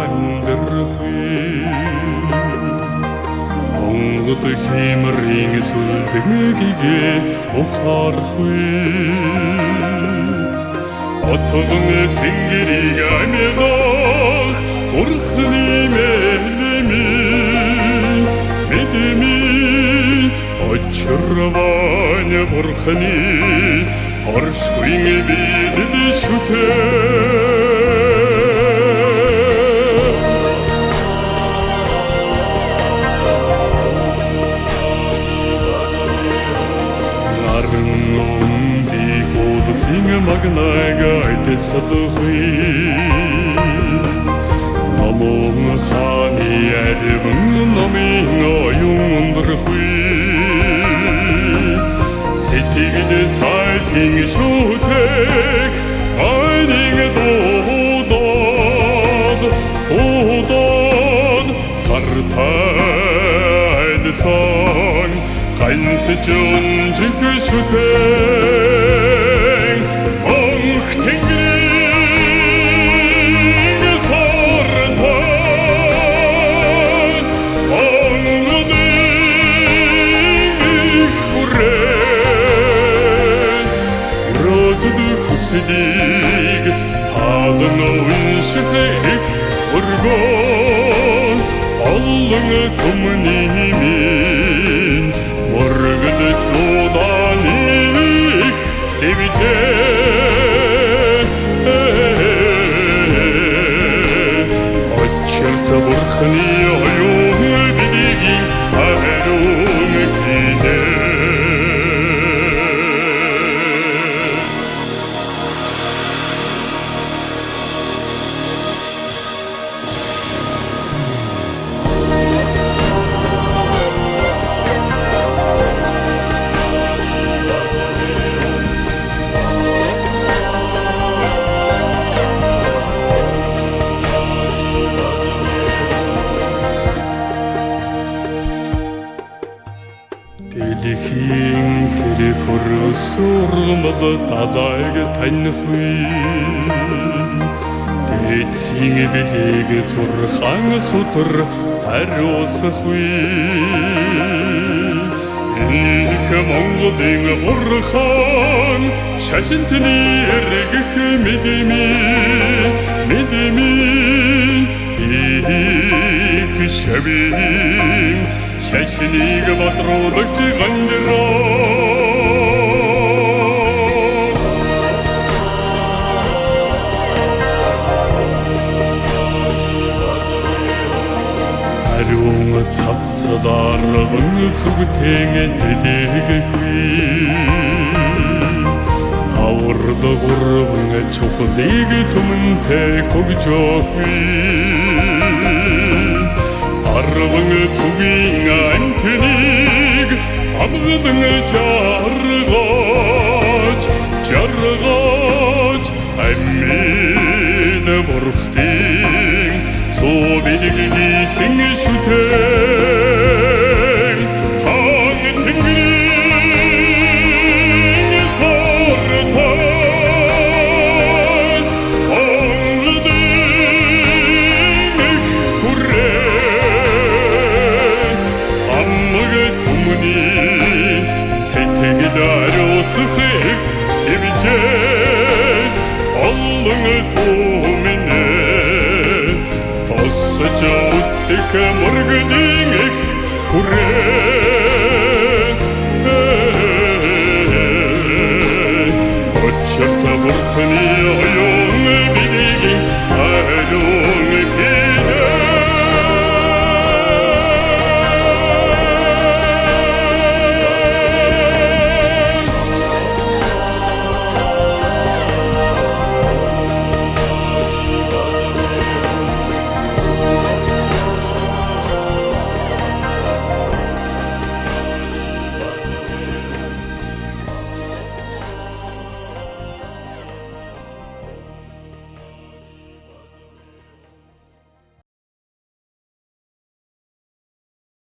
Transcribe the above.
амьдрахүй Онгод хэмрийн сүлдэгээ ухаархүй Отгон тэнгэрийг амьдах Бурхны мэдми очирвань Бурхны оршихуйн бидл шүтээ Magnaga итсэлхүй Намон ханы арвэн намын оюндрхүй Сэтгэл сайтын шүтэх айныг дуудаад сартайдсан ганц жонжиг шүтэх Dig taden önskek urgon Allığın kumnimin morgıdı çoğdanik device Açırta burkhni oyun bidigin ağırun gider Дэлхийн хэрэг хөрсөрмөл талайг таньхүй Тэцгийн билег зурхан сутар хариусахгүй Их Монголын бурхан шашинтны эргэх мэдми их шавин шашныг батруулагч гандираа Ариун цацлаарван зүгтэн дэлгэхгүй Хаврд гурван чухлыг түмэнтэй хөгжөөхгүй Арван цугийн антнийг амгалан жаргаж амьд бурхтын суу билгийсэн шүтэн хаан тэнгэрийн сортой Сэтгэлээрөөсөх эвчээ Аллын туминэ Тосч утдик моргдын их хүрээ Очирта бурхны ойоо